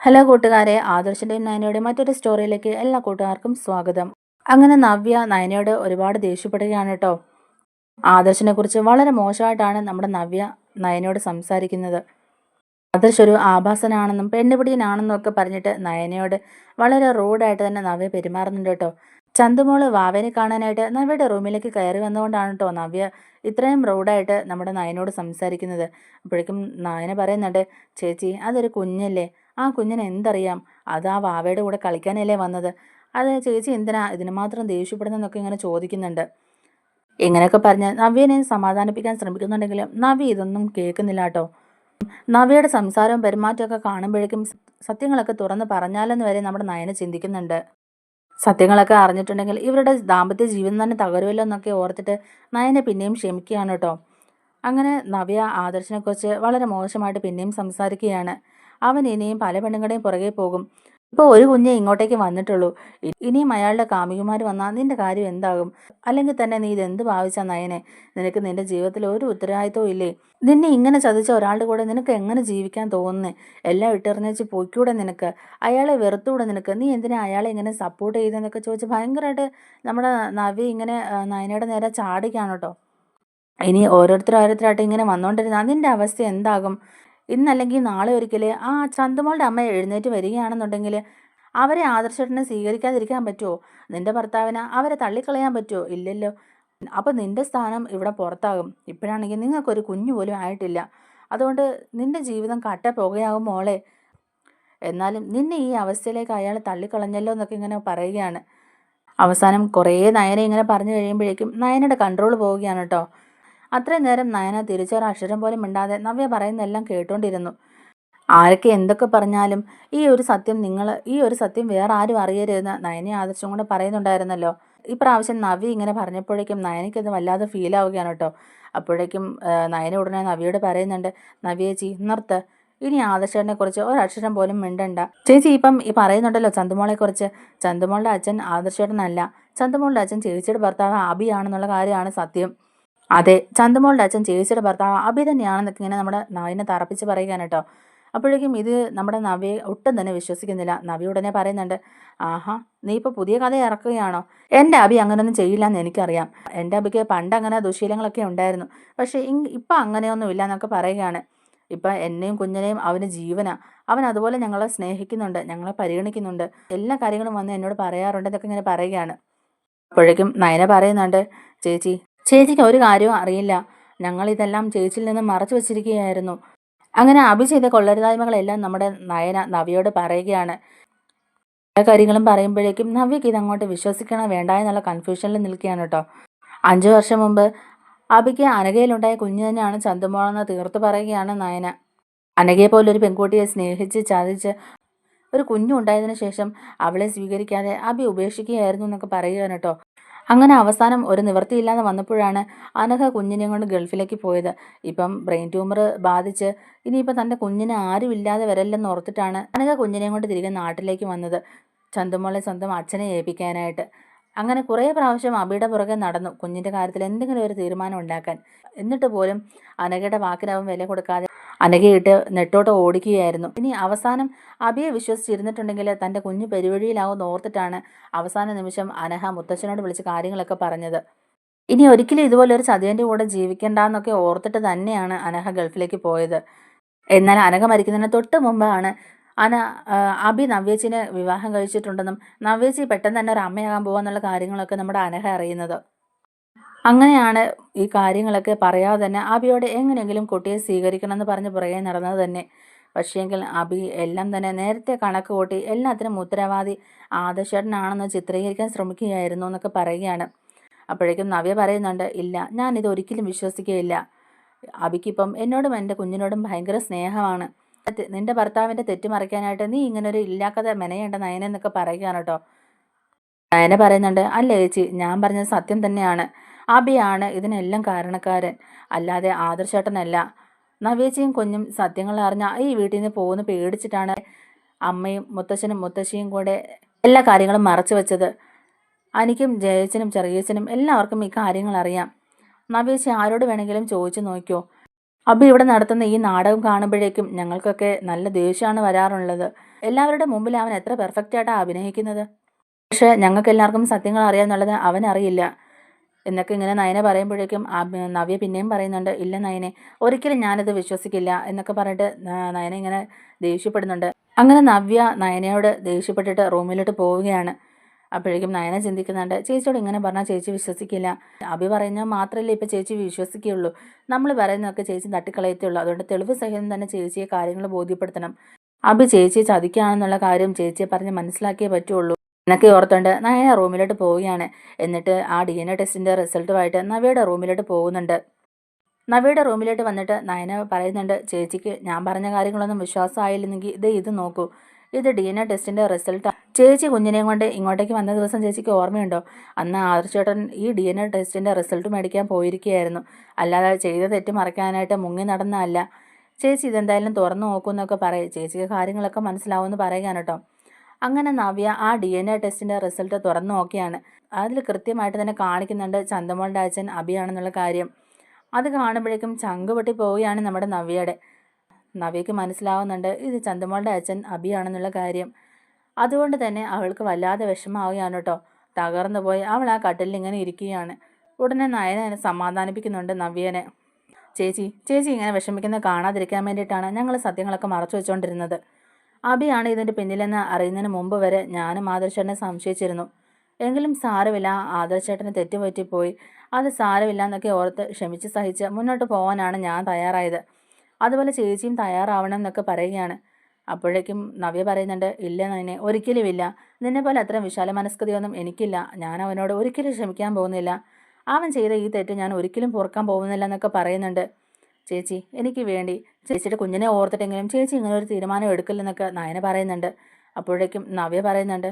Hello കൂട്ടുകാരെ, ആദർശിൻ്റെയും നയനയുടെയും മറ്റൊരു സ്റ്റോറിയിലേക്ക് എല്ലാ കൂട്ടുകാർക്കും സ്വാഗതം. അങ്ങനെ നവ്യ നയനയോട് ഒരുപാട് ദേഷ്യപ്പെടുകയാണ് കേട്ടോ. ആദർശിനെ കുറിച്ച് വളരെ മോശമായിട്ടാണ് നമ്മുടെ നവ്യ നയനയോട് സംസാരിക്കുന്നത്. ആദർശ് ഒരു ആഭാസനാണെന്നും പെണ്ണുപിടിയനാണെന്നും ഒക്കെ പറഞ്ഞിട്ട് നയനയോട് വളരെ റൂഡായിട്ട് തന്നെ നവ്യ പെരുമാറുന്നുണ്ട് കേട്ടോ. ചന്തുമോള് വാവേനെ കാണാനായിട്ട് നവ്യയുടെ റൂമിലേക്ക് കയറി വന്നുകൊണ്ടാണ് കേട്ടോ നവ്യ ഇത്രയും റൂഡായിട്ട് നമ്മുടെ നയനോട് സംസാരിക്കുന്നത്. അപ്പോഴേക്കും നയന പറയുന്നുണ്ട്, ചേച്ചി അതൊരു കുഞ്ഞല്ലേ, ആ കുഞ്ഞിന് എന്തറിയാം, അത് ആ വാവയുടെ കൂടെ കളിക്കാനല്ലേ വന്നത്, അത് ചേച്ചി എന്തിനാ ഇതിന് മാത്രം ദേഷ്യപ്പെടുന്നതെന്നൊക്കെ ഇങ്ങനെ ചോദിക്കുന്നുണ്ട്. ഇങ്ങനെയൊക്കെ പറഞ്ഞ് നവ്യനെ സമാധാനിപ്പിക്കാൻ ശ്രമിക്കുന്നുണ്ടെങ്കിലും നവ്യ ഇതൊന്നും കേൾക്കുന്നില്ല കേട്ടോ. നവ്യയുടെ സംസാരവും പെരുമാറ്റമൊക്കെ കാണുമ്പോഴേക്കും സത്യങ്ങളൊക്കെ തുറന്ന് പറഞ്ഞാലെന്ന് വരെ നമ്മുടെ നയന ചിന്തിക്കുന്നുണ്ട്. സത്യങ്ങളൊക്കെ അറിഞ്ഞിട്ടുണ്ടെങ്കിൽ ഇവരുടെ ദാമ്പത്യ ജീവിതം തന്നെ തകരുമല്ലോ എന്നൊക്കെ ഓർത്തിട്ട് നയനെ പിന്നെയും ക്ഷമിക്കുകയാണ് കേട്ടോ. അങ്ങനെ നവ്യ ആദർശിനെക്കുറിച്ച് വളരെ മോശമായിട്ട് പിന്നെയും സംസാരിക്കുകയാണ്. അവൻ ഇനിയും പല പെണ്ണുങ്ങളുടെയും പുറകെ പോകും. ഇപ്പോൾ ഒരു കുഞ്ഞെ ഇങ്ങോട്ടേക്ക് വന്നിട്ടുള്ളൂ, ഇനിയും അയാളുടെ കാമുകിമാർ വന്നാൽ നിന്റെ കാര്യം എന്താകും? അല്ലെങ്കിൽ തന്നെ നീ ഇതെന്ത് ഭാവിച്ചാ നയനെ? നിനക്ക് നിന്റെ ജീവിതത്തിൽ ഒരു ഉത്തരവാദിത്വവും ഇല്ലേ? നിന്നെ ഇങ്ങനെ ചതിച്ച ഒരാളുടെ കൂടെ നിനക്ക് എങ്ങനെ ജീവിക്കാൻ തോന്നുന്നേ? എല്ലാം ഇട്ടെറിഞ്ഞേച്ച് പോയിക്കൂടെ നിനക്ക്? അയാളെ വെറുത്തൂടെ നിനക്ക്? നീ എന്തിനാ അയാളെ ഇങ്ങനെ സപ്പോർട്ട് ചെയ്തെന്നൊക്കെ ചോദിച്ച് ഭയങ്കരമായിട്ട് നമ്മുടെ നവ്യ ഇങ്ങനെ നയനയുടെ നേരെ ചാടിക്കാണ് കേട്ടോ. ഇനി ഓരോരുത്തരായിട്ട് ഇങ്ങനെ വന്നുകൊണ്ടിരുന്നാൽ നിന്റെ അവസ്ഥ എന്താകും? ഇന്നല്ലെങ്കിൽ നാളെ ഒരിക്കൽ ആ ചന്തുമോളുടെ അമ്മ എഴുന്നേറ്റ് വരികയാണെന്നുണ്ടെങ്കിൽ അവരെ ആദർശേട്ടനെ സ്വീകരിക്കാതിരിക്കാൻ പറ്റുമോ? നിന്റെ ഭർത്താവിനെ അവരെ തള്ളിക്കളയാൻ പറ്റുമോ? ഇല്ലല്ലോ. അപ്പം നിന്റെ സ്ഥാനം ഇവിടെ പുറത്താകും. ഇപ്പോഴാണെങ്കിൽ നിങ്ങൾക്കൊരു കുഞ്ഞു പോലും ആയിട്ടില്ല. അതുകൊണ്ട് നിന്റെ ജീവിതം കട്ട പോകുകയാകും മോളെ. എന്നാലും നിന്നെ ഈ അവസ്ഥയിലേക്ക് അയാൾ തള്ളിക്കളഞ്ഞല്ലോ എന്നൊക്കെ ഇങ്ങനെ പറയുകയാണ്. അവസാനം കുറേ നയനെ ഇങ്ങനെ പറഞ്ഞു കഴിയുമ്പോഴേക്കും നയനയുടെ കൺട്രോൾ പോവുകയാണ് കേട്ടോ. അത്രയും നേരം നയന തിരിച്ചൊരു അക്ഷരം പോലും മിണ്ടാതെ നവ്യ പറയുന്നതെല്ലാം കേട്ടോണ്ടിരുന്നു. ആരൊക്കെ എന്തൊക്കെ പറഞ്ഞാലും ഈ ഒരു സത്യം വേറെ ആരും അറിയരുതെന്ന് നയനെ ആദർശം കൂടെ പറയുന്നുണ്ടായിരുന്നല്ലോ. ഇപ്രാവശ്യം നവ്യ ഇങ്ങനെ പറഞ്ഞപ്പോഴേക്കും നയനയ്ക്കത് വല്ലാതെ ഫീൽ ആവുകയാണ് കേട്ടോ. അപ്പോഴേക്കും നയന ഉടനെ നവ്യയോട് പറയുന്നുണ്ട്, നവ്യേച്ചി നിർത്ത്, ഇനി ആദർശനെ കുറിച്ച് ഒരക്ഷരം പോലും മിണ്ടണ്ട. ചേച്ചി ഇപ്പം ഈ പറയുന്നുണ്ടല്ലോ ചന്തുമോളെ കുറിച്ച്. ചന്തുമോളുടെ അച്ഛൻ ആദർശേട്ടനല്ല, ചന്തുമോളുടെ അച്ഛൻ ചേച്ചിയുടെ ഭർത്താവ് അബിയാണെന്നുള്ള കാര്യമാണ് സത്യം. അതെ, ചന്തുമോളുടെ അച്ഛൻ ചേച്ചിയുടെ ഭർത്താവ് അബി തന്നെയാണെന്നൊക്കെ ഇങ്ങനെ നമ്മുടെ നവ്യനെ തറപ്പിച്ച് പറയുകയാണ് കേട്ടോ. അപ്പോഴേക്കും ഇത് നമ്മുടെ നവ്യയെ ഒട്ടും തന്നെ വിശ്വസിക്കുന്നില്ല. നവ്യ ഉടനെ പറയുന്നുണ്ട്, ആഹാ, നീ ഇപ്പോൾ പുതിയ കഥ ഇറക്കുകയാണോ? എൻ്റെ അബി അങ്ങനെയൊന്നും ചെയ്യില്ല എന്ന് എനിക്കറിയാം. എൻ്റെ അബിക്ക് പണ്ട് അങ്ങനെ ദുശീലങ്ങളൊക്കെ ഉണ്ടായിരുന്നു, പക്ഷേ ഇപ്പം അങ്ങനെയൊന്നും ഇല്ല എന്നൊക്കെ പറയുകയാണ്. ഇപ്പം എന്നെയും കുഞ്ഞിനെയും അവന് ജീവനാ. അവൻ അതുപോലെ ഞങ്ങളെ സ്നേഹിക്കുന്നുണ്ട്, ഞങ്ങളെ പരിഗണിക്കുന്നുണ്ട്, എല്ലാ കാര്യങ്ങളും വന്ന് എന്നോട് പറയാറുണ്ട് എന്നൊക്കെ ഇങ്ങനെ പറയുകയാണ്. അപ്പോഴേക്കും നയന പറയുന്നുണ്ട്, ചേച്ചിക്ക് ഒരു കാര്യവും അറിയില്ല, ഞങ്ങളിതെല്ലാം ചേച്ചിയിൽ നിന്ന് മറച്ചു വെച്ചിരിക്കുകയായിരുന്നു. അങ്ങനെ അഭി ചെയ്ത കൊള്ളരുതായ്മകളെല്ലാം നമ്മുടെ നയന നവ്യയോട് പറയുകയാണ്. എല്ലാ കാര്യങ്ങളും പറയുമ്പോഴേക്കും നവ്യക്ക് ഇതങ്ങോട്ട് വിശ്വസിക്കണോ വേണ്ട എന്നുള്ള കൺഫ്യൂഷനിൽ നിൽക്കുകയാണ് കേട്ടോ. 5 വർഷം മുമ്പ് അഭിക്ക് അനഘയിലുണ്ടായ കുഞ്ഞു തന്നെയാണ് ചന്തുമോളെന്ന് തീർത്ത് പറയുകയാണ് നയന. അനഘയെ പോലൊരു പെൺകുട്ടിയെ സ്നേഹിച്ച് ചതിച്ച് ഒരു കുഞ്ഞുണ്ടായതിനു ശേഷം അവളെ സ്വീകരിക്കാതെ അഭി ഉപേക്ഷിക്കുകയായിരുന്നു എന്നൊക്കെ പറയുകയാണ് കേട്ടോ. അങ്ങനെ അവസാനം ഒരു നിവൃത്തിയില്ലാതെ വന്നപ്പോഴാണ് അനഘ കുഞ്ഞിനെയും കൊണ്ട് ഗൾഫിലേക്ക് പോയത്. ഇപ്പം ബ്രെയിൻ ട്യൂമർ ബാധിച്ച് ഇനിയിപ്പോൾ തൻ്റെ കുഞ്ഞിനെ ആരുമില്ലാതെ വരല്ലെന്ന് ഓർത്തിട്ടാണ് അനഘ കുഞ്ഞിനെയും കൊണ്ട് തിരികെ നാട്ടിലേക്ക് വന്നത്, ചന്തുമോളെ സ്വന്തം അച്ഛനെ ഏൽപ്പിക്കാനായിട്ട്. അങ്ങനെ കുറേ പ്രാവശ്യം അബിയുടെ പുറകെ നടന്നു കുഞ്ഞിൻ്റെ കാര്യത്തിൽ എന്തെങ്കിലും ഒരു തീരുമാനം ഉണ്ടാക്കാൻ. എന്നിട്ട് പോലും അനഘയുടെ വാക്കിനവൻ വില കൊടുക്കാതെ അനഘയിട്ട് നെട്ടോട്ട് ഓടിക്കുകയായിരുന്നു. ഇനി അവസാനം അബിയെ വിശ്വസിച്ചിരുന്നിട്ടുണ്ടെങ്കിൽ തൻ്റെ കുഞ്ഞ് പെരുവഴിയിലാവുമെന്ന് ഓർത്തിട്ടാണ് അവസാന നിമിഷം അനഘ മുത്തച്ഛനോട് വിളിച്ച് കാര്യങ്ങളൊക്കെ പറഞ്ഞത്. ഇനി ഒരിക്കലും ഇതുപോലൊരു ചതിയൻ്റെ കൂടെ ജീവിക്കേണ്ടെന്നൊക്കെ ഓർത്തിട്ട് തന്നെയാണ് അനഘ ഗൾഫിലേക്ക് പോയത്. എന്നാൽ അനഘ മരിക്കുന്നതിന് തൊട്ട് മുമ്പാണ് അബി നവ്യേച്ചിനെ വിവാഹം കഴിച്ചിട്ടുണ്ടെന്നും നവ്യേച്ചി പെട്ടെന്ന് തന്നെ ഒരു അമ്മയാകാൻ പോകാന്നുള്ള കാര്യങ്ങളൊക്കെ നമ്മുടെ അനഘ അറിയുന്നത്. അങ്ങനെയാണ് ഈ കാര്യങ്ങളൊക്കെ പറയാതെ തന്നെ അബിയോട് എങ്ങനെയെങ്കിലും കുട്ടിയെ സ്വീകരിക്കണമെന്ന് പറഞ്ഞ് പുറകെ നടന്നത് തന്നെ. പക്ഷേങ്കിൽ അബി എല്ലാം തന്നെ നേരത്തെ കണക്ക് കൂട്ടി എല്ലാത്തിനും ഉത്തരവാദി ആദർശേട്ടനാണെന്ന് ചിത്രീകരിക്കാൻ ശ്രമിക്കുകയായിരുന്നു എന്നൊക്കെ പറയുകയാണ്. അപ്പോഴേക്കും നവ്യ പറയുന്നുണ്ട്, ഇല്ല, ഞാനിത് ഒരിക്കലും വിശ്വസിക്കുകയില്ല. അബിക്കിപ്പം എന്നോടും എൻ്റെ കുഞ്ഞിനോടും ഭയങ്കര സ്നേഹമാണ്. നിന്റെ ഭർത്താവിൻ്റെ തെറ്റ് മറിക്കാനായിട്ട് നീ ഇങ്ങനൊരു ഇല്ലാക്കഥ മെനയേണ്ട നയനെന്നൊക്കെ പറയുകയാണ് കേട്ടോ. നയന പറയുന്നുണ്ട്, അല്ല ചേച്ചി, ഞാൻ പറഞ്ഞത് സത്യം തന്നെയാണ്. അബിയാണ് ഇതിനെല്ലാം കാരണക്കാരൻ, അല്ലാതെ ആദർശേട്ടനല്ല. നവ്യേച്ചിയും കുഞ്ഞും സത്യങ്ങൾ അറിഞ്ഞ ഈ വീട്ടിൽ നിന്ന് പോകുന്ന പേടിച്ചിട്ടാണ് അമ്മയും മുത്തച്ഛനും മുത്തശ്ശിയും കൂടെ എല്ലാ കാര്യങ്ങളും മറച്ചു വെച്ചത്. എനിക്കും ജയച്ചനും ചെറിയച്ചനും എല്ലാവർക്കും ഈ കാര്യങ്ങൾ അറിയാം. നവ്യേച്ചി ആരോട് വേണമെങ്കിലും ചോദിച്ചു നോക്കിയോ. അബി ഇവിടെ നടത്തുന്ന ഈ നാടകം കാണുമ്പോഴേക്കും ഞങ്ങൾക്കൊക്കെ നല്ല ദേഷ്യമാണ് വരാറുള്ളത്. എല്ലാവരുടെ മുമ്പിൽ അവൻ എത്ര പെർഫെക്റ്റ് ആയിട്ടാണ് അഭിനയിക്കുന്നത്. പക്ഷേ ഞങ്ങൾക്ക് എല്ലാവർക്കും സത്യങ്ങൾ അറിയാമെന്നുള്ളത് അവനറിയില്ല എന്നൊക്കെ ഇങ്ങനെ നയന പറയുമ്പോഴേക്കും നവ്യ പിന്നെയും പറയുന്നുണ്ട്, ഇല്ല നയനെ, ഒരിക്കലും ഞാനിത് വിശ്വസിക്കില്ല എന്നൊക്കെ പറഞ്ഞിട്ട് നയന ഇങ്ങനെ ദേഷ്യപ്പെടുന്നുണ്ട്. അങ്ങനെ നവ്യ നയനയോട് ദേഷ്യപ്പെട്ടിട്ട് റൂമിലോട്ട് പോവുകയാണ്. അപ്പോഴേക്കും നയന ചിന്തിക്കുന്നുണ്ട്, ചേച്ചിയോട് ഇങ്ങനെ പറഞ്ഞാൽ ചേച്ചി വിശ്വസിക്കില്ല. അഭി പറയുന്നത് മാത്രമല്ലേ ഇപ്പം ചേച്ചി വിശ്വസിക്കുകയുള്ളൂ. നമ്മൾ പറയുന്നതൊക്കെ ചേച്ചി തട്ടിക്കളയത്തുള്ളൂ. അതുകൊണ്ട് തെളിവ് സഹിതം തന്നെ ചേച്ചിയെ കാര്യങ്ങൾ ബോധ്യപ്പെടുത്തണം. അഭി ചേച്ചിയെ ചതിക്കുകയാണെന്നുള്ള കാര്യം ചേച്ചിയെ പറഞ്ഞ് മനസ്സിലാക്കിയേ പറ്റുള്ളൂ എന്നൊക്കെ ഓർത്തുകൊണ്ട് നയന റൂമിലോട്ട് പോവുകയാണ്. എന്നിട്ട് ആ DNA ടെസ്റ്റിൻ്റെ റിസൾട്ടുമായിട്ട് നവ്യയുടെ റൂമിലോട്ട് പോകുന്നുണ്ട്. നവ്യയുടെ റൂമിലോട്ട് വന്നിട്ട് നയന പറയുന്നുണ്ട്, ചേച്ചിക്ക് ഞാൻ പറഞ്ഞ കാര്യങ്ങളൊന്നും വിശ്വാസമായില്ലെങ്കിൽ ഇത് നോക്കൂ, ഇത് DNA ടെസ്റ്റിൻ്റെ റിസൾട്ടാണ്. ചേച്ചി കുഞ്ഞിനെയും കൊണ്ട് ഇങ്ങോട്ടേക്ക് വന്ന ദിവസം ചേച്ചിക്ക് ഓർമ്മയുണ്ടോ? അന്ന് ആദർശേട്ടൻ ഈ DNA ടെസ്റ്റിൻ്റെ റിസൾട്ട് മേടിക്കാൻ പോയിരിക്കുകയായിരുന്നു. അല്ലാതെ ചെയ്ത തെറ്റ് മറയ്ക്കാനായിട്ട് മുങ്ങി നടന്നതല്ല. ചേച്ചി ഇതെന്തായാലും തുറന്നു നോക്കുമെന്നൊക്കെ പറയും. ചേച്ചിക്ക് കാര്യങ്ങളൊക്കെ മനസ്സിലാവുമെന്ന് പറയുകയാണ് കേട്ടോ. അങ്ങനെ നവ്യ ആ DNA ടെസ്റ്റിൻ്റെ റിസൾട്ട് തുറന്നു നോക്കിയാണ്. അതിൽ കൃത്യമായിട്ട് തന്നെ കാണിക്കുന്നുണ്ട് ചന്തമോളുടെ അച്ഛൻ അഭിയാണെന്നുള്ള കാര്യം. അത് കാണുമ്പോഴേക്കും ചങ്ക് പൊട്ടി പോവുകയാണ് നമ്മുടെ നവ്യയുടെ. നവ്യയ്ക്ക് മനസ്സിലാവുന്നുണ്ട് ഇത് ചന്തമോളുടെ അച്ഛൻ അഭിയാണെന്നുള്ള കാര്യം. അതുകൊണ്ട് തന്നെ അവൾക്ക് വല്ലാതെ വിഷമാവുകയാണ് കേട്ടോ. തകർന്നു പോയി അവൾ ആ കട്ടിലിൽ ഇങ്ങനെ ഇരിക്കുകയാണ്. ഉടനെ നയനെ സമാധാനിപ്പിക്കുന്നുണ്ട് നവ്യനെ. ചേച്ചി ചേച്ചി ഇങ്ങനെ വിഷമിക്കുന്നത് കാണാതിരിക്കാൻ വേണ്ടിയിട്ടാണ് ഞങ്ങൾ സത്യങ്ങളൊക്കെ മറച്ചു വെച്ചുകൊണ്ടിരുന്നത്. അഭിയാണ് ഇതിൻ്റെ പിന്നിലെന്ന് അറിയുന്നതിന് മുമ്പ് വരെ ഞാനും ആദർശേട്ടനെ സംശയിച്ചിരുന്നു. എങ്കിലും സാരമില്ല, ആദർശേട്ടന് തെറ്റുപറ്റിപ്പോയി, അത് സാരമില്ല എന്നൊക്കെ ഓർത്ത് ക്ഷമിച്ച് സഹിച്ച് മുന്നോട്ട് പോകാനാണ് ഞാൻ തയ്യാറായത്. അതുപോലെ ചേച്ചിയും തയ്യാറാവണം എന്നൊക്കെ പറയുകയാണ്. അപ്പോഴേക്കും നവ്യ പറയുന്നുണ്ട്, ഇല്ല നയനെ, ഒരിക്കലുമില്ല. നിന്നെപ്പോലെ അത്രയും വിശാല മനസ്കതയൊന്നും എനിക്കില്ല. ഞാൻ അവനോട് ഒരിക്കലും ക്ഷമിക്കാൻ പോകുന്നില്ല. അവൻ ചെയ്ത ഈ തെറ്റ് ഞാൻ ഒരിക്കലും പൊറുക്കാൻ പോകുന്നില്ല എന്നൊക്കെ പറയുന്നുണ്ട്. ചേച്ചി എനിക്ക് വേണ്ടി ചേച്ചിയുടെ കുഞ്ഞിനെ ഓർത്തിട്ടെങ്കിലും ചേച്ചി ഇങ്ങനെ ഒരു തീരുമാനം എടുക്കില്ലെന്നൊക്കെ നയന പറയുന്നുണ്ട്. അപ്പോഴേക്കും നവ്യ പറയുന്നുണ്ട്,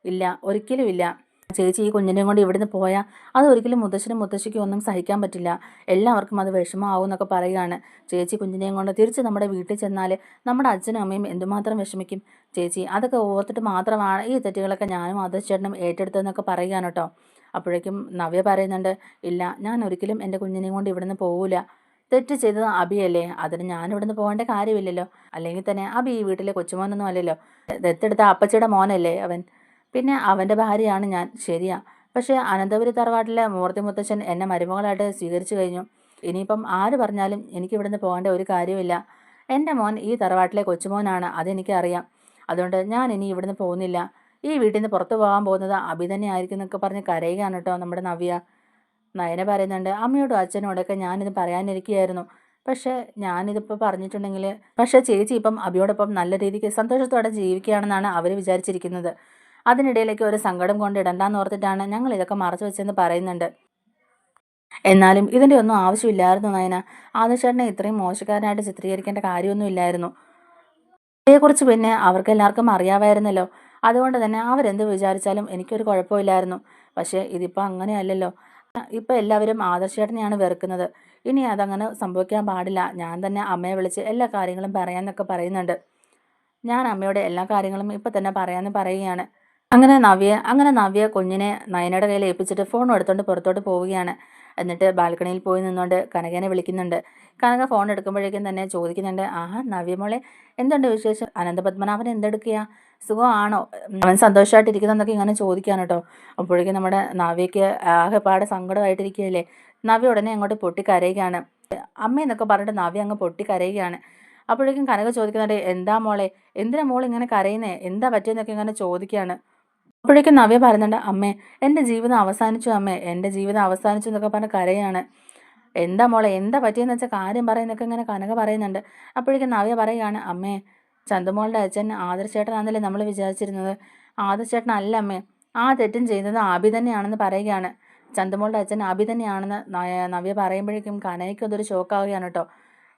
ഇല്ല, ഒരിക്കലും ഇല്ല. ചേച്ചി ഈ കുഞ്ഞിനെയും കൊണ്ട് ഇവിടുന്ന് പോയാൽ അത് ഒരിക്കലും മുത്തശ്ശനും മുത്തശ്ശിക്കും ഒന്നും സഹിക്കാൻ പറ്റില്ല. എല്ലാവർക്കും അത് വിഷമമാവും എന്നൊക്കെ പറയുകയാണ്. ചേച്ചി കുഞ്ഞിനെയും കൊണ്ട് തിരിച്ച് നമ്മുടെ വീട്ടിൽ ചെന്നാൽ നമ്മുടെ അച്ഛനും അമ്മയും എന്തുമാത്രം വിഷമിക്കും. ചേച്ചി അതൊക്കെ ഓർത്തിട്ട് മാത്രമാണ് ഈ തെറ്റുകളൊക്കെ ഞാനും ആദർശേട്ടനും ഏറ്റെടുത്തതെന്നൊക്കെ പറയുകയാണ് കേട്ടോ. അപ്പോഴേക്കും നവ്യ പറയുന്നുണ്ട്, ഇല്ല, ഞാൻ ഒരിക്കലും എൻ്റെ കുഞ്ഞിനെയും കൊണ്ട് ഇവിടുന്ന് പോവില്ല. തെറ്റ് ചെയ്തത് അബിയല്ലേ, അതിന് ഞാൻ ഇവിടുന്ന് പോകേണ്ട കാര്യമില്ലല്ലോ. അല്ലെങ്കിൽ തന്നെ അബി ഈ വീട്ടിലെ കൊച്ചുമോനൊന്നും അല്ലല്ലോ. ദത്തെടുത്ത അപ്പച്ചിയുടെ മോനല്ലേ അവൻ. പിന്നെ അവൻ്റെ ഭാര്യയാണ് ഞാൻ, ശരിയാ. പക്ഷേ അനന്തപുരി തറവാട്ടിലെ മൂർത്തി മുത്തച്ഛൻ എന്നെ മരുമകളായിട്ട് സ്വീകരിച്ചു കഴിഞ്ഞു. ഇനിയിപ്പം ആര് പറഞ്ഞാലും എനിക്ക് ഇവിടുന്ന് പോകേണ്ട ഒരു കാര്യമില്ല. എൻ്റെ മോൻ ഈ തറവാട്ടിലെ കൊച്ചുമോനാണ്, അതെനിക്കറിയാം. അതുകൊണ്ട് ഞാൻ ഇനി ഇവിടുന്ന് പോകുന്നില്ല. ഈ വീട്ടിൽ നിന്ന് പുറത്തു പോകാൻ പോകുന്നത് അബി തന്നെ ആയിരിക്കും എന്നൊക്കെ പറഞ്ഞ് കരയുകയാണ് കേട്ടോ നമ്മുടെ നവ്യ. നയന പറയുന്നുണ്ട്, അമ്മയോടും അച്ഛനോടൊക്കെ ഞാനിത് പറയാനിരിക്കുകയായിരുന്നു. പക്ഷേ ഞാനിതിപ്പോൾ പറഞ്ഞിട്ടുണ്ടെങ്കിൽ ചേച്ചി ഇപ്പം അബിയോടൊപ്പം നല്ല രീതിക്ക് സന്തോഷത്തോടെ ജീവിക്കുകയാണെന്നാണ് അവർ വിചാരിച്ചിരിക്കുന്നത്. അതിനിടയിലേക്ക് ഒരു സങ്കടം കൊണ്ട് ഇടണ്ടാന്ന് ഓർത്തിട്ടാണ് ഞങ്ങൾ ഇതൊക്കെ മറച്ചു വെച്ചെന്ന് പറയുന്നുണ്ട്. എന്നാലും ഇതിൻ്റെ ഒന്നും ആവശ്യമില്ലായിരുന്നു നയന. ആദർശേട്ടനെ ഇത്രയും മോശക്കാരനായിട്ട് ചിത്രീകരിക്കേണ്ട കാര്യമൊന്നും ഇല്ലായിരുന്നു. ഇതേക്കുറിച്ച് പിന്നെ അവർക്കെല്ലാവർക്കും അറിയാമായിരുന്നല്ലോ. അതുകൊണ്ട് തന്നെ അവരെന്ത് വിചാരിച്ചാലും എനിക്കൊരു കുഴപ്പമില്ലായിരുന്നു. പക്ഷേ ഇതിപ്പോൾ അങ്ങനെയല്ലല്ലോ. ഇപ്പം എല്ലാവരും ആദർശേട്ടനെയാണ് വെറുക്കുന്നത്. ഇനി അതങ്ങനെ സംഭവിക്കാൻ പാടില്ല. ഞാൻ തന്നെ അമ്മയെ വിളിച്ച് എല്ലാ കാര്യങ്ങളും പറയാമെന്നൊക്കെ പറയുന്നുണ്ട്. ഞാൻ അമ്മയോട് എല്ലാ കാര്യങ്ങളും ഇപ്പം തന്നെ പറയാമെന്ന് പറയുകയാണ്. അങ്ങനെ നവ്യ കുഞ്ഞിനെ നയനയുടെ കയ്യിൽ ഏൽപ്പിച്ചിട്ട് ഫോൺ എടുത്തുകൊണ്ട് പുറത്തോട്ട് പോവുകയാണ്. എന്നിട്ട് ബാൽക്കണിയിൽ പോയി നിന്നുകൊണ്ട് കനകനെ വിളിക്കുന്നുണ്ട്. കനക ഫോൺ എടുക്കുമ്പോഴേക്കും തന്നെ ചോദിക്കുന്നുണ്ട്, ആഹാ നവ്യമോളെ, എന്തുണ്ട് വിശേഷം? അനന്തപത്മനാഭൻ എന്തെടുക്കുക, സുഖമാണോ? അവൻ സന്തോഷമായിട്ടിരിക്കുന്നതെന്നൊക്കെ ഇങ്ങനെ ചോദിക്കാണ് കേട്ടോ. അപ്പോഴേക്കും നമ്മുടെ നവ്യയ്ക്ക് ആകെപ്പാടെ സങ്കടമായിട്ടിരിക്കുകയല്ലേ. നവ്യ ഉടനെ അങ്ങോട്ട് പൊട്ടിക്കരയുകയാണ്. അമ്മയെന്നൊക്കെ പറഞ്ഞിട്ട് നവ്യ അങ്ങ് പൊട്ടിക്കരയുകയാണ്. അപ്പോഴേക്കും കനക ചോദിക്കുന്നുണ്ട്, എന്താ മോളെ, എന്തിനാ മോൾ ഇങ്ങനെ കരയുന്നേ, എന്താ പറ്റിയെന്നൊക്കെ ഇങ്ങനെ ചോദിക്കുകയാണ്. അപ്പോഴേക്കും നവ്യ പറയുന്നുണ്ട്, അമ്മേ എൻ്റെ ജീവിതം അവസാനിച്ചു, അമ്മേ എൻ്റെ ജീവിതം അവസാനിച്ചു എന്നൊക്കെ പറഞ്ഞ് കരയാണ്. എന്താ മോളെ, എന്താ പറ്റിയെന്ന് വെച്ചാൽ കാര്യം പറയുന്നൊക്കെ ഇങ്ങനെ കനക പറയുന്നുണ്ട്. അപ്പോഴേക്കും നവ്യ പറയുകയാണ്, അമ്മേ ചന്തുമോളുടെ അച്ഛൻ ആദർശേട്ടനാണെന്നല്ലേ നമ്മൾ വിചാരിച്ചിരുന്നത്. ആദർശേട്ടനല്ല അമ്മേ, ആ തെറ്റും ചെയ്യുന്നത് ആബി തന്നെയാണെന്ന് പറയുകയാണ്. ചന്തുമോളുടെ അച്ഛൻ ആബി തന്നെയാണെന്ന് നവ്യ പറയുമ്പോഴേക്കും കനയ്ക്ക് അതൊരു ഷോക്കാവുകയാണ് കേട്ടോ.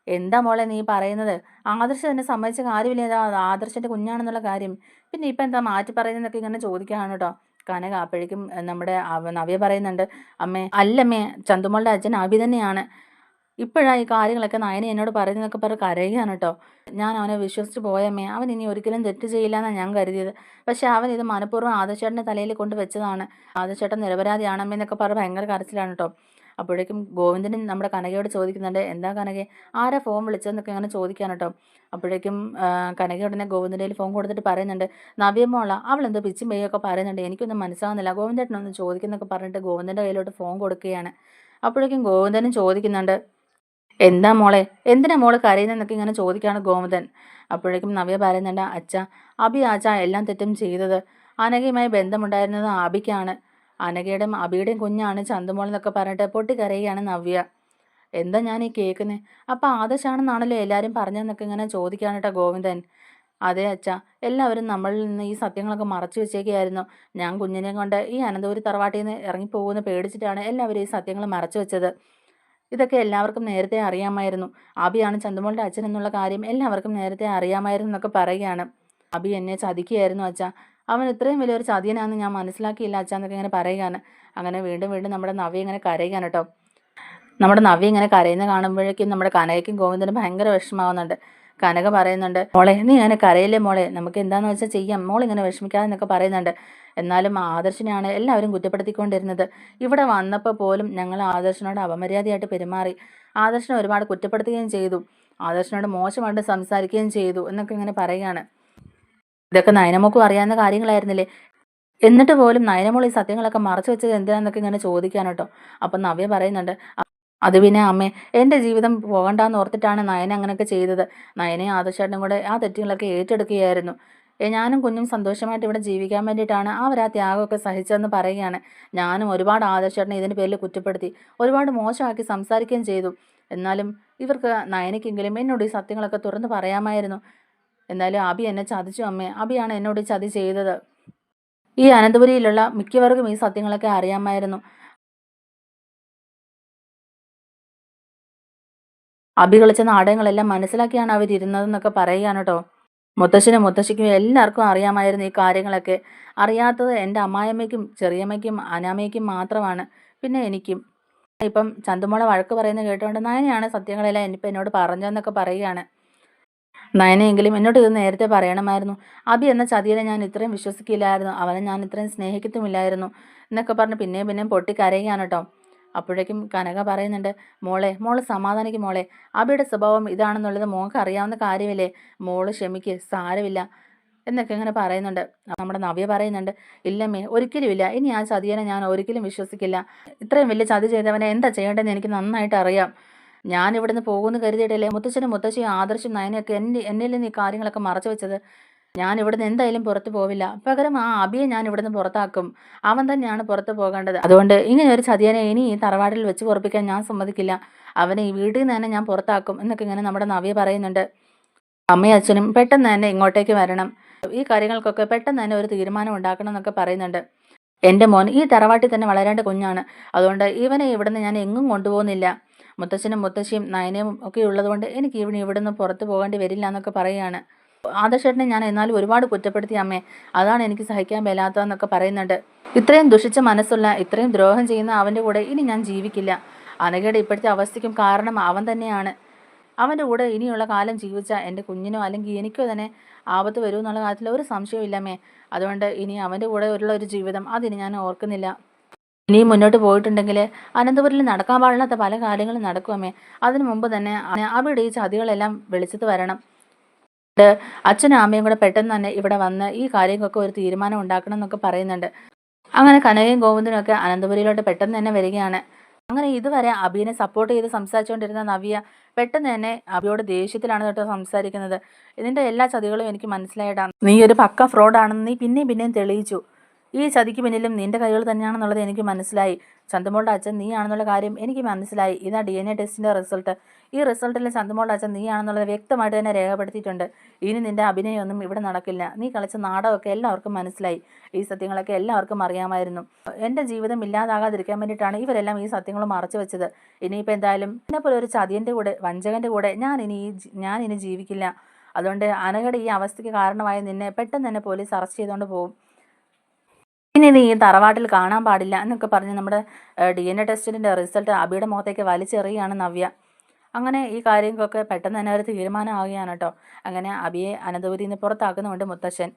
എന്താ മോളെ നീ പറയുന്നത്? ആദർശം തന്നെ സമ്മതിച്ച കാര്യമില്ല അത് ആദർശൻ്റെ കുഞ്ഞാണെന്നുള്ള കാര്യം. പിന്നെ ഇപ്പം എന്താ മാറ്റി പറയുന്നതൊക്കെ ഇങ്ങനെ ചോദിക്കുകയാണ് കേട്ടോ കനക. അപ്പോഴേക്കും നമ്മുടെ നവ്യ പറയുന്നുണ്ട്, അമ്മേ അല്ലമ്മേ, ചന്തുമോളുടെ അച്ഛൻ അബി തന്നെയാണ്. ഇപ്പോഴാണ് ഈ കാര്യങ്ങളൊക്കെ നയന എന്നോട് പറയുന്നതൊക്കെ പറഞ്ഞ് കരയുകയാണ് കേട്ടോ. ഞാൻ അവനെ വിശ്വസിച്ച് പോയമ്മേ, അവൻ ഇനി ഒരിക്കലും തെറ്റ് ചെയ്യില്ല എന്നാണ് ഞാൻ കരുതിയത്. പക്ഷേ അവൻ ഇത് മനഃപൂർവ്വം ആദർശേട്ടൻ്റെ തലയിൽ കൊണ്ട് വെച്ചതാണ്. ആദർശേട്ടൻ നിരപരാധിയാണമ്മേ എന്നൊക്കെ പറഞ്ഞ് ഭയങ്കര കരച്ചിലാണ് കേട്ടോ. അപ്പോഴേക്കും ഗോവിന്ദനും നമ്മുടെ കനകയോട് ചോദിക്കുന്നുണ്ട്, എന്താ കനകെ, ആരാ ഫോൺ വിളിച്ചതെന്നൊക്കെ അങ്ങനെ ചോദിക്കാൻ കേട്ടോ. അപ്പോഴേക്കും കനക ഉടനെ ഗോവിന്ദൻ്റെ കയ്യിൽ ഫോൺ കൊടുത്തിട്ട് പറയുന്നുണ്ട്, നവ്യമോള, അവൾ എന്തോ പിച്ചും പേയൊക്കെ പറയുന്നുണ്ട്, എനിക്കൊന്നും മനസ്സിലാവുന്നില്ല, ഗോവിന്ദേട്ടനൊന്ന് ചോദിക്കുന്നൊക്കെ പറഞ്ഞിട്ട് ഗോവിന്ദൻ്റെ കയ്യിലോട്ട് ഫോൺ കൊടുക്കുകയാണ്. അപ്പോഴേക്കും ഗോവിന്ദനും ചോദിക്കുന്നുണ്ട്, എന്താ മോളെ, എന്തിനാ മോള് കരയുന്നതെന്നൊക്കെ ഇങ്ങനെ ചോദിക്കുകയാണ് ഗോവിന്ദൻ. അപ്പോഴേക്കും നവ്യ പറയുന്നുണ്ട്, അച്ഛാ, അബി ആച്ചാ എല്ലാം തെറ്റും ചെയ്തത്. അനഘയുമായി ബന്ധമുണ്ടായിരുന്നത് അബിക്കാണ്. അനഘയുടെയും അബിയുടെയും കുഞ്ഞാണ് ചന്തുമോൾ എന്നൊക്കെ പറഞ്ഞിട്ട് പൊട്ടിക്കരയുകയാണ് നവ്യ. എന്താ ഞാൻ ഈ കേൾക്കുന്നത്? അപ്പം ആദർശാണെന്നാണല്ലോ എല്ലാവരും പറഞ്ഞതെന്നൊക്കെ ഇങ്ങനെ ചോദിക്കുകയാണ് കേട്ടോ ഗോവിന്ദൻ. അതെ അച്ഛാ, എല്ലാവരും നമ്മളിൽ നിന്ന് ഈ സത്യങ്ങളൊക്കെ മറച്ചു വെച്ചേക്കുകയായിരുന്നു. ഞാൻ കുഞ്ഞിനെ കൊണ്ട് ഈ അനന്തപുരി തറവാട്ടിൽ നിന്ന് ഇറങ്ങിപ്പോകുമെന്ന് പേടിച്ചിട്ടാണ് എല്ലാവരും ഈ സത്യങ്ങൾ മറച്ചു വെച്ചത്. ഇതൊക്കെ എല്ലാവർക്കും നേരത്തെ അറിയാമായിരുന്നു. അബിയാണ് ചന്തുമോളുടെ അച്ഛൻ എന്നുള്ള കാര്യം എല്ലാവർക്കും നേരത്തെ അറിയാമായിരുന്നു എന്നൊക്കെ പറയുകയാണ്. അബി എന്നെ ചതിക്കുകയായിരുന്നു അച്ഛാ, അവൻ ഇത്രയും വലിയൊരു ചതിയനാണെന്ന് ഞാൻ മനസ്സിലാക്കിയില്ല അച്ഛാ എന്നൊക്കെ ഇങ്ങനെ പറയുകയാണ്. അങ്ങനെ വീണ്ടും വീണ്ടും നമ്മുടെ നവ്യ ഇങ്ങനെ കരയുകയാണ് കേട്ടോ. നമ്മുടെ നവ്യ ഇങ്ങനെ കരയുന്ന കാണുമ്പോഴേക്കും നമ്മുടെ കനകയ്ക്കും ഗോവിന്ദനും ഭയങ്കര വിഷമാവുന്നുണ്ട്. കനക പറയുന്നുണ്ട്, മോളെ നീ ഇങ്ങനെ കരയില്ലേ മോളെ, നമുക്ക് എന്താണെന്ന് വെച്ചാൽ ചെയ്യാം, മോളിങ്ങനെ വിഷമിക്കാതെന്നൊക്കെ പറയുന്നുണ്ട്. എന്നാലും ആദർശിനെയാണ് എല്ലാവരും കുറ്റപ്പെടുത്തിക്കൊണ്ടിരുന്നത്. ഇവിടെ വന്നപ്പോൾ പോലും ഞങ്ങൾ ആദർശനോട് അപമര്യാദയായിട്ട് പെരുമാറി, ആദർശനെ ഒരുപാട് കുറ്റപ്പെടുത്തുകയും ചെയ്തു, ആദർശനോട് മോശമായിട്ട് സംസാരിക്കുകയും ചെയ്തു എന്നൊക്കെ ഇങ്ങനെ പറയുകയാണ്. ഇതൊക്കെ നയനമോക്കും അറിയാവുന്ന കാര്യങ്ങളായിരുന്നില്ലേ, എന്നിട്ട് പോലും നയനമോൾ ഈ സത്യങ്ങളൊക്കെ മറച്ചു വെച്ചത് എന്തിനാന്നൊക്കെ ഇങ്ങനെ ചോദിക്കാൻ കേട്ടോ. അപ്പം നവ്യ പറയുന്നുണ്ട്, അത് പിന്നെ അമ്മേ, എൻ്റെ ജീവിതം പോകണ്ടെന്ന് ഓർത്തിട്ടാണ് നയന അങ്ങനെയൊക്കെ ചെയ്തത്. നയനയും ആദർശേട്ടനും കൂടെ ആ തെറ്റുകളൊക്കെ ഏറ്റെടുക്കുകയായിരുന്നു. ഞാനും കുഞ്ഞും സന്തോഷമായിട്ട് ഇവിടെ ജീവിക്കാൻ വേണ്ടിയിട്ടാണ് അവർ ആ ത്യാഗമൊക്കെ സഹിച്ചതെന്ന് പറയുകയാണ്. ഞാനും ഒരുപാട് ആദർശേട്ടനെ ഇതിൻ്റെ പേരിൽ കുറ്റപ്പെടുത്തി, ഒരുപാട് മോശമാക്കി സംസാരിക്കുകയും ചെയ്തു. എന്നാലും ഇവർക്ക് നയനയ്ക്കെങ്കിലും എന്നോട് ഈ സത്യങ്ങളൊക്കെ തുറന്ന് പറയാമായിരുന്നു. എന്നാലും അബി എന്നെ ചതിച്ചു അമ്മേ, അബിയാണ് എന്നോട് ഈ ചതി ചെയ്തത്. ഈ അനന്തപുരിയിലുള്ള മിക്കവർക്കും ഈ സത്യങ്ങളൊക്കെ അറിയാമായിരുന്നു. അബി കളിച്ച നാടകങ്ങളെല്ലാം മനസ്സിലാക്കിയാണ് അവരിരുന്നതെന്നൊക്കെ പറയുകയാണ് കേട്ടോ. മുത്തശ്ശനും മുത്തശ്ശിക്കും എല്ലാവർക്കും അറിയാമായിരുന്നു ഈ കാര്യങ്ങളൊക്കെ. അറിയാത്തത് എൻ്റെ അമ്മായിയമ്മയ്ക്കും ചെറിയമ്മയ്ക്കും അനാമയ്ക്കും മാത്രമാണ്, പിന്നെ എനിക്കും. ഇപ്പം ചന്തുമോളെ വഴക്ക് പറയുന്നത് കേട്ടുകൊണ്ട് നയനയാണ് സത്യങ്ങളെല്ലാം ഇനിയിപ്പോൾ എന്നോട് പറഞ്ഞതെന്നൊക്കെ പറയുകയാണ്. നയനയെങ്കിലും എന്നോട് ഇത് നേരത്തെ പറയണമായിരുന്നു. അബി എന്ന ചതിയനെ ഞാൻ ഇത്രയും വിശ്വസിക്കില്ലായിരുന്നു, അവനെ ഞാൻ ഇത്രയും സ്നേഹിക്കത്തുമില്ലായിരുന്നു എന്നൊക്കെ പറഞ്ഞ് പിന്നെയും പൊട്ടിക്കരയുകയാണ് കേട്ടോ. അപ്പോഴേക്കും കനക പറയുന്നുണ്ട്, മോള് സമാധാനിക്കും മോളെ, അബിയുടെ സ്വഭാവം ഇതാണെന്നുള്ളത് മോൾക്ക് അറിയാവുന്ന കാര്യമില്ലേ, മോള് ക്ഷമിക്ക്, സാരമില്ല എന്നൊക്കെ ഇങ്ങനെ പറയുന്നുണ്ട്. നമ്മുടെ നവ്യ പറയുന്നുണ്ട്, ഇല്ലമ്മേ, ഒരിക്കലുമില്ല, ഇനി ആ ചതിയനെ ഞാൻ ഒരിക്കലും വിശ്വസിക്കില്ല. ഇത്രയും വലിയ ചതി ചെയ്തവനെ എന്താ ചെയ്യേണ്ടതെന്ന് എനിക്ക് നന്നായിട്ട് അറിയാം. ഞാൻ ഇവിടുന്ന് പോകുമെന്ന് കരുതിയിട്ടല്ലേ മുത്തച്ഛനും മുത്തശ്ശിയും ആദർശും നയനയൊക്കെ എന്നിൽ നിന്ന് ഈ കാര്യങ്ങളൊക്കെ മറച്ചു വെച്ചത്. ഞാൻ ഇവിടുന്ന് എന്തായാലും പുറത്തു പോവില്ല, പകരം ആ അബിയെ ഞാൻ ഇവിടുന്ന് പുറത്താക്കും. അവൻ തന്നെയാണ് പുറത്തു പോകേണ്ടത്. അതുകൊണ്ട് ഇങ്ങനെ ഒരു ചതിയനെ ഇനി ഈ തറവാട്ടിൽ വെച്ച് പൊറപ്പിക്കാൻ ഞാൻ സമ്മതിക്കില്ല. അവനെ ഈ വീട്ടിൽ നിന്ന് തന്നെ ഞാൻ പുറത്താക്കും എന്നൊക്കെ ഇങ്ങനെ നമ്മുടെ നവ്യ പറയുന്നുണ്ട്. അമ്മയും അച്ഛനും പെട്ടെന്ന് തന്നെ ഇങ്ങോട്ടേക്ക് വരണം, ഈ കാര്യങ്ങൾക്കൊക്കെ പെട്ടെന്ന് തന്നെ ഒരു തീരുമാനം ഉണ്ടാക്കണം എന്നൊക്കെ പറയുന്നുണ്ട്. എൻ്റെ മോൻ ഈ തറവാട്ടിൽ തന്നെ വളരേണ്ട കുഞ്ഞാണ്, അതുകൊണ്ട് ഇവനെ ഇവിടുന്ന് ഞാൻ എങ്ങും കൊണ്ടുപോകുന്നില്ല. മുത്തച്ഛനും മുത്തശ്ശിയും നയനയും ഒക്കെ ഉള്ളതുകൊണ്ട് എനിക്ക് ഇവിടുന്ന് പുറത്തു പോകേണ്ടി വരില്ല എന്നൊക്കെ പറയുകയാണ്. ആദർശേട്ടനെ ഞാൻ എന്നാലും ഒരുപാട് കുറ്റപ്പെടുത്തി അമ്മേ, അതാണ് എനിക്ക് സഹിക്കാൻ മേലാത്തതെന്നൊക്കെ പറയുന്നുണ്ട്. ഇത്രയും ദുഷിച്ച മനസ്സുള്ള, ഇത്രയും ദ്രോഹം ചെയ്യുന്ന അവൻ്റെ കൂടെ ഇനി ഞാൻ ജീവിക്കില്ല. അനഘയുടെ ഇപ്പോഴത്തെ അവസ്ഥയ്ക്കും കാരണം അവൻ തന്നെയാണ്. അവൻ്റെ കൂടെ ഇനിയുള്ള കാലം ജീവിച്ച എൻ്റെ കുഞ്ഞിനോ അല്ലെങ്കിൽ എനിക്കോ തന്നെ ആപത്ത് വരുമെന്നുള്ള കാര്യത്തിൽ ഒരു സംശയമില്ലമ്മേ. അതുകൊണ്ട് ഇനി അവൻ്റെ കൂടെ ഉള്ള ഒരു ജീവിതം അതിന് ഞാൻ ഓർക്കുന്നില്ല. ഇനിയും മുന്നോട്ട് പോയിട്ടുണ്ടെങ്കിൽ അനന്തപുരിൽ നടക്കാൻ പാടില്ലാത്ത പല കാര്യങ്ങളും നടക്കുമേ. അതിനു മുമ്പ് തന്നെ അവിടെ ഈ ചതികളെല്ലാം വെളിച്ചത്ത് വരണം. അച്ഛനും അമ്മയും കൂടെ പെട്ടെന്ന് തന്നെ ഇവിടെ വന്ന് ഈ കാര്യങ്ങൾക്കൊക്കെ ഒരു തീരുമാനം ഉണ്ടാക്കണം എന്നൊക്കെ പറയുന്നുണ്ട്. അങ്ങനെ കനകയും ഗോവിന്ദനും ഒക്കെ അനന്തപുരിയിലോട്ട് പെട്ടെന്ന് തന്നെ വരികയാണ്. അങ്ങനെ ഇതുവരെ അബിയെ സപ്പോർട്ട് ചെയ്ത് സംസാരിച്ചുകൊണ്ടിരുന്ന നവ്യ പെട്ടെന്ന് തന്നെ അബിയോട് ദേഷ്യത്തിലാണ് കേട്ടോ സംസാരിക്കുന്നത്. ഇതിൻ്റെ എല്ലാ ചതികളും എനിക്ക് മനസ്സിലായിട്ടാണ്, നീ ഒരു പക്ക ഫ്രോഡാണെന്ന് നീ പിന്നെയും തെളിയിച്ചു. ഈ ചതിക്ക് പിന്നിലും നിന്റെ കൈകൾ തന്നെയാണെന്നുള്ളത് എനിക്ക് മനസ്സിലായി. ചന്തുമോളുടെ അച്ഛൻ നീ ആണെന്നുള്ള കാര്യം എനിക്ക് മനസ്സിലായി. ഇതാ DNA ടെസ്റ്റിൻ്റെ റിസൾട്ട്. ഈ റിസൾട്ടിൽ ചന്തുമോളുടെ അച്ഛൻ നീ ആണെന്നുള്ളത് വ്യക്തമായിട്ട് തന്നെ രേഖപ്പെടുത്തിയിട്ടുണ്ട്. ഇനി നിന്റെ അഭിനയമൊന്നും ഇവിടെ നടക്കില്ല. നീ കളിച്ച നാടകമൊക്കെ എല്ലാവർക്കും മനസ്സിലായി. ഈ സത്യങ്ങളൊക്കെ എല്ലാവർക്കും അറിയാമായിരുന്നു. എൻ്റെ ജീവിതം ഇല്ലാതാകാതിരിക്കാൻ വേണ്ടിയിട്ടാണ് ഇവരെല്ലാം ഈ സത്യങ്ങൾ മറച്ചു വെച്ചത്. ഇനിയിപ്പോൾ എന്തായാലും എന്നെപ്പോലെ ഒരു ചതിയൻ്റെ കൂടെ, വഞ്ചകൻ്റെ കൂടെ ഞാൻ ഇനി ജീവിക്കില്ല. അതുകൊണ്ട് അനഘയുടെ ഈ അവസ്ഥയ്ക്ക് കാരണമായി നിന്നെ പെട്ടെന്ന് തന്നെ പോലീസ് അറസ്റ്റ് ചെയ്തുകൊണ്ട് പോകും. ഇനി നീ ഈ തറവാട്ടിൽ കാണാൻ പാടില്ല എന്നൊക്കെ പറഞ്ഞ് നമ്മുടെ DNA ടെസ്റ്റിൻ്റെ റിസൾട്ട് അബിയുടെ മുഖത്തേക്ക് വലിച്ചെറിയുകയാണ് നവ്യ. അങ്ങനെ ഈ കാര്യങ്ങൾക്കൊക്കെ പെട്ടെന്ന് തന്നെ ഒരു തീരുമാനമാവുകയാണ് കേട്ടോ. അങ്ങനെ അബിയെ അനന്തപുരിയിൽ നിന്ന് പുറത്താക്കുന്നുണ്ട് മുത്തശ്ശൻ.